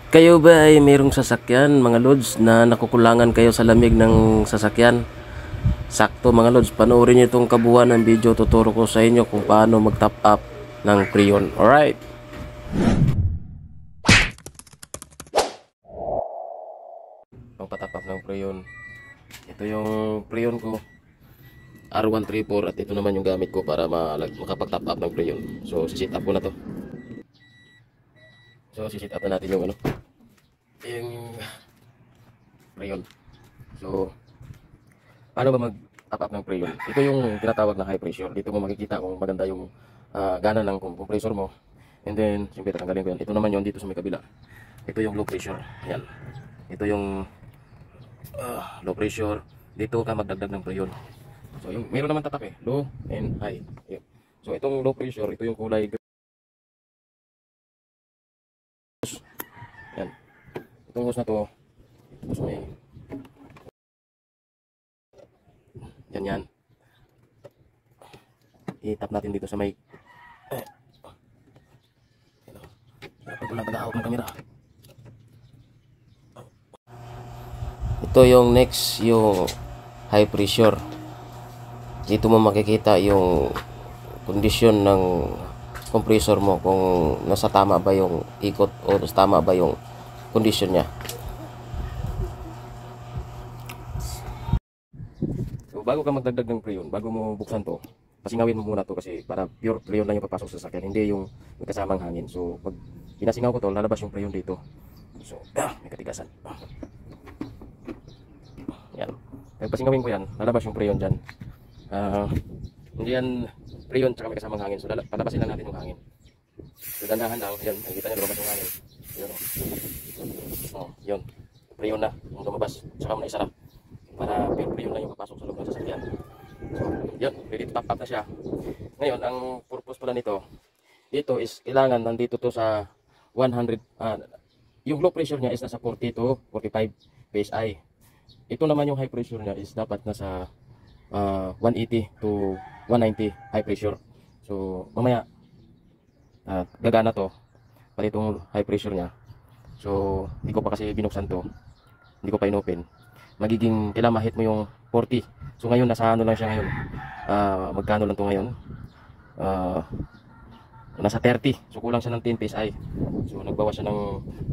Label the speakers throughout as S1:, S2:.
S1: Kayo ba ay mayroong sasakyan, mga lods, na nakukulangan kayo sa lamig ng sasakyan? Sakto mga lods, panoorin nyo itong kabuuan ng video. Tuturo ko sa inyo kung paano mag-top up ng Freon. Alright? Ang pa-top up ng Freon. Ito yung Freon ko, R134, at ito naman yung gamit ko para makapag-top up ng Freon. So, sisit up ko na to. So, sisit up na natin yung yung Freon. So, paano ba mag-top up ng Freon? Ito yung tinatawag na high pressure. Dito mo makikita kung maganda yung gana ng compressor mo. And then, siyempre tatanggalin ko yan. Ito naman yun dito sa may kabila. Ito yung low pressure. Yan. Ito yung low pressure. Dito ka magdagdag ng Freon. So, yung meron naman tatak low and high. Yun. So, itong low pressure, ito yung kulay. Yan. Itong hose na to. Tapos may yan. I-tap natin dito sa may wala pag-ahawak ng camera. Ito yung next, yung high pressure. Dito mo makikita yung kondisyon ng compressor mo, kung nasa tama ba yung ikot o nasa tama ba yung kondisyon niya. So, bago ka magdagdag ng Freon, bago mo buksan to, pasingawin mo muna to kasi para pure Freon lang yung papasok sa sasakyan, hindi yung may kasamang hangin. So, pag pinasingaw ko to, lalabas yung Freon dito. So, may katigasan. Yan. Pag pasingawin ko yan, lalabas yung Freon dyan. Hindi yan Freon tsaka may kasamang hangin. So, palabasin lang natin yung hangin. So, dandahan lang. Yan, nakikita nyo lumabas yung hangin. Yun. Yun. Freon na yung lumabas. Tsaka mo na isara para pure Freon lang yung papasok sa loob ng sasakyan. So, yun. Ready to top up na siya. Ngayon, ang purpose pala nito, dito is kailangan nandito to sa 100, yung low pressure niya is nasa 40 to 45 PSI. Ito naman yung high pressure niya is dapat nasa 180 to 190 high pressure. So, mamaya gagana to pala itong high pressure niya. So, hindi ko pa kasi binuksan to. Hindi ko pa inopen. Magiging kailangan ma-hit mo yung 40. So, ngayon nasa ano lang siya ngayon. Magkano lang to ngayon? Nasa 30. So, kulang siya ng 10 PSI. So, nagbawas siya ng,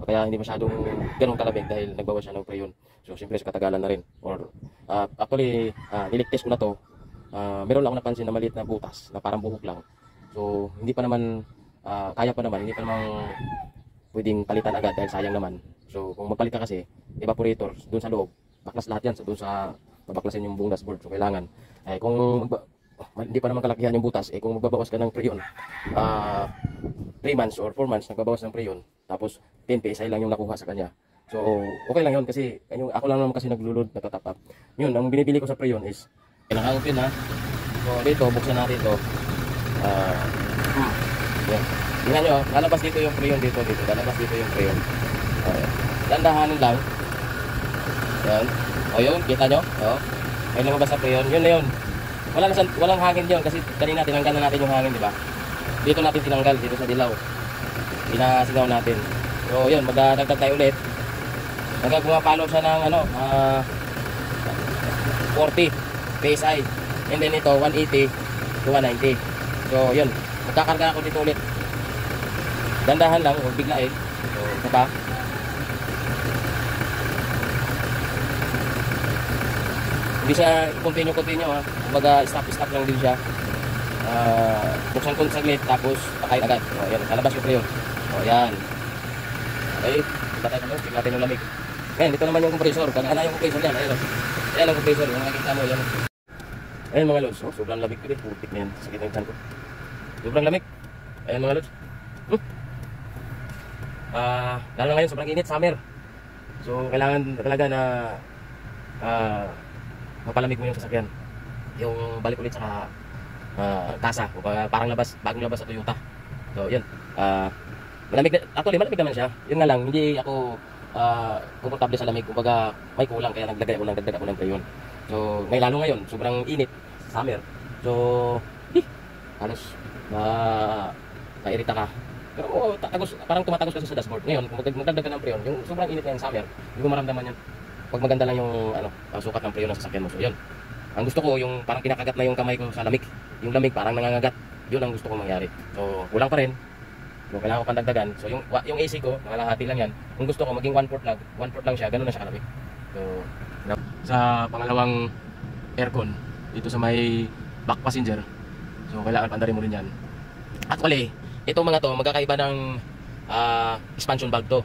S1: kaya hindi masyadong ganun kalamig dahil nagbawas siya ng Freon. So, siyempre sa katagalan na rin. Or, actually, niligtest ko na to. Meron lang ako napansin na maliit na butas na parang buhok lang. So, hindi pa naman, kaya pa naman, hindi pa naman pwedeng palitan agad dahil sayang naman. So, kung magpalit ka kasi, evaporator, dun sa loob, baklas lahat yan. So, dun sa, babaklasin yung buong dashboard. So, kailangan, kung hindi pa naman kalakihan yung butas, kung magbabawas ka ng Freon, 3 months or 4 months nagbabawas ng Freon, tapos 10 PSI lang yung nakuha sa kanya. So, okay lang yun kasi ako lang naman kasi naglulod, nagtatap up. Yun, ang binibili ko sa Freon is, naka-open ha. So, dito, buksan natin ito. Yan. Tingnan nyo, lalabas dito yung Freon dito. Lalabas dito yung Freon. Dandahanin lang. Yan. O yun, kita nyo? O, ay lumabas sa Freon. Yun na yun. Walang hangin diyon kasi kanina tinanggal na natin yung hangin, di ba? Dito natin tinanggal dito sa dilaw. Pinasingaw natin. So, yun, magdadagdag tayo ulit. Pumapalo siya ng 40 PSI. And then ito 180 to 190. So, yun. Magkakarga ako dito ulit. Dandahan lang, huwag biglain. So, ito pa. Hindi siya continue ha. Kumbaga stop lang din siya. Buksan ko saglit tapos pakain agad. O yan, lalabas yung Freon. O yan. Okay, kita tayo tignan natin yung lamig. Ngayon, dito naman yung compressor. Kagana yung compressor yan. Ayun. Ayan ang compressor. Yung nakikita mo yan. Ayan mga lods. Sobrang lamig ko din. Putik na yan. Sakit na yung tiyan ko. Sobrang lamig. Ayan mga lods. Lalo ngayon, sobrang init. Summer. So, kailangan talaga na mapalamig mo yung sasakyan. Yung balik ulit sa tasa. Parang bagong labas sa Toyota. So, yun. Malamig naman siya. Yun nga lang, hindi ako komportable sa lamig. Kumbaga, may kulang kaya nagdagdag ako ng Freon. So, may lalo ngayon, sobrang init. Summer. So, halos mairita ka. Pero oo, tagos, parang tumatagos kasi sa dashboard. Ngayon, kung magdagdag ka ng preyon, yung sobrang init ngayon summer, hindi ko maramdaman yan. Pag maganda lang yung sukat ng preyon ng sasakyan mo. So yun. Ang gusto ko yung parang kinakagat na yung kamay ko sa lamig. Yung lamig parang nangangagat. Yun ang gusto ko mangyari. So kulang pa rin. So kailangan ko pandagdagan. So yung AC ko, nakalahati lang yan. Kung gusto ko maging 1/4 lang siya, ganoon na siya kalamig. So sa pangalawang aircon dito sa may back passenger. So kailangan pandarin mo rin yan. Actually, itong mga to magkakaiba ng expansion valve to.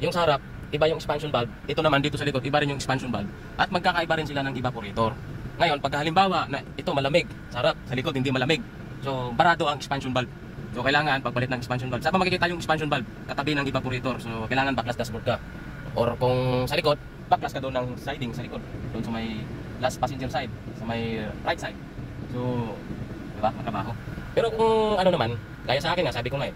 S1: Yung sa harap, iba yung expansion valve. Ito naman dito sa likod, iba rin yung expansion valve. At magkakaiba rin sila ng evaporator. Ngayon, pag halimbawa na ito malamig, sa harap, sa likod hindi malamig. So, barado ang expansion valve. So, kailangan pagpalit ng expansion valve. Saan pa makikita yung expansion valve? Katabi ng evaporator. So, kailangan backlash dashboard ka. Or kung sa likod, backlash ka doon ng siding sa likod. Doon sa may last passenger side, sa may right side. So, diba? Magtrabaho. Pero kung ano naman, kaya sa akin nga, sabi ko nga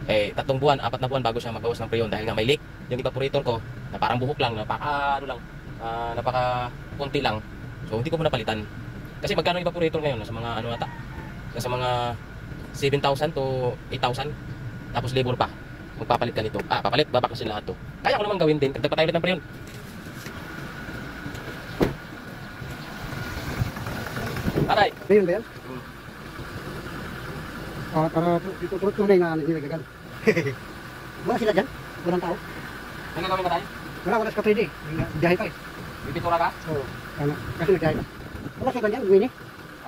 S1: 3 buwan, 4 na buwan bago siya magawas ng preyon dahil nga may leak. Yung evaporator ko, na parang buhok lang, napaka konti lang. So, hindi ko muna palitan. Kasi magkano evaporator ngayon? Nasa mga ano ata? Nasa mga 7,000 to 8,000. Tapos labor pa. Magpapalit ka nito. Papalit, babaklasin lahat to. Kaya ko naman gawin din. Dagdag pa tayo ulit ng preyon. Aray!
S2: Preyon ba yan? Para dito tunay na nilagagan. Wala sila dyan? Walang tao?
S1: May gagawin ba tayo?
S2: Wala sa 3D. Biyahe pa eh.
S1: Bibitura ka?
S2: Oo. Kasi nagbiyahe pa. Wala sila dyan, Winnie.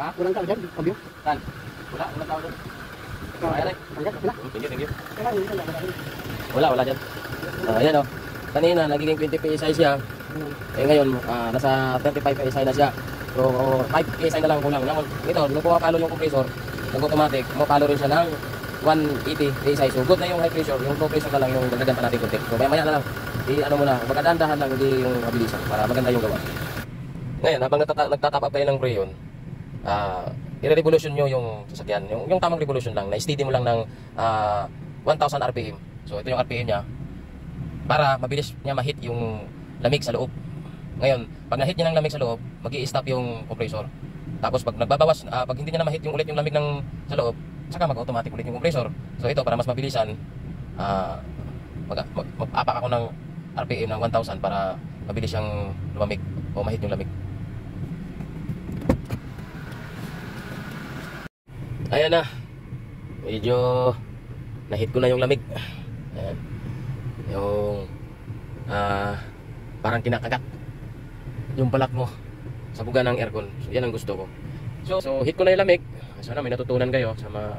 S1: Ha?
S2: Walang tao dyan, pabyo.
S1: Saan? Wala tao doon. Aray! Thank you. Wala dyan. Ayan o. Kanina, nagiging 20 PSI siya. Ngayon, nasa 35 PSI na siya. So, 5 PSI na lang kulang. Ito, nung pumapalo yung compressor, nag-automatic, pumapalo rin siya ng 180 PSI. So, good na yung high pressure. Yung low pressure na lang yung dagdagan pa natin konti. So, maya na lang. Ano mo na, magkadahan lang, hindi yung mabilisan para maganda yung gawa. Ngayon, habang nagtatap up tayo ng preyon, i-revolution nyo yung sasakyan. Yung tamang revolution lang, na-steady mo lang ng 1,000 RPM. So, ito yung RPM niya para mabilis niya ma-hit yung lamig sa loob. Ngayon, pag na-hit niya ng lamig sa loob, mag-i-stop yung compressor. Tapos pag nagbabawas, pag hindi niya na ma-hit yung ulit yung lamig ng sa loob, saka mag-automatic ulit yung compressor. So ito, para mas mabilisan, mag-apak ako ng RPM ng 1,000 para mabilis siyang lumamig o ma-hit yung lamig. Ayan na. Medyo na-hit ko na yung lamig. Ayan. Yung parang kinakagat yung balat mo sa buga ng aircon. So yan ang gusto ko. So hit ko na yung lamig. Sana may natutunan kayo sa mga